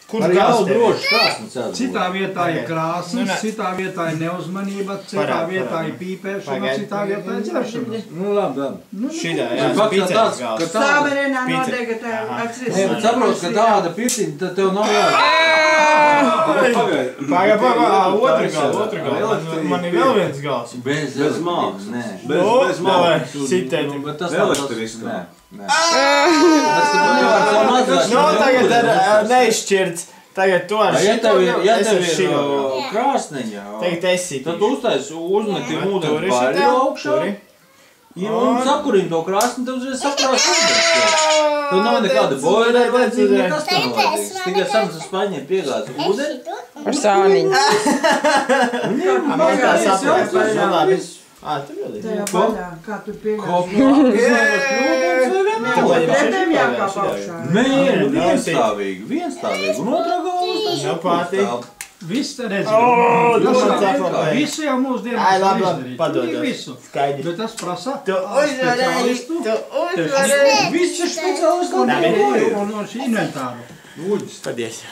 Kur krāsnes? Citā vietā ir krāsnes, citā vietā ir neuzmanība, citā vietā ir pīpēšana, citā vietā ir dzeršana. Nu, labi. Šidā, jā, spīcēs gals. Stāverēnā nodega tev atceries. Saprot, ka tāda pirtiņa, tad tev nav Otru galu. Man ir vēl viens gals. Bez mākslas, nē. Bez mākslas. Citēt. Bet tas nav elektriski. No, tagad neizšķirts. Tagad to ar šito. Ja tev ir krāsneņa, tad uzmeti ūdeni paļu augšā. Un sakurīni to krāsni, tev uzreiz sakrās ūdens. Tev nav nekāda boilera vajadzīga, nekas tev nav vajadzīgs. Tikai samas uz paņiem piegāds ūdeni. Ar sāniņu. Man tā saprāt. Tu vēl Tajā baļā, kā tu piegādi. Pretēm jākāp augšā. Nē, vienstāvīgi. Un otrā galvas. Viss te redz. Visu jau mūsdienas var izdarīt. Visu. Bet tas prasa speciālistu. uzvarēji. Viss ir speciālistu. Un šī inventāru. Paldies.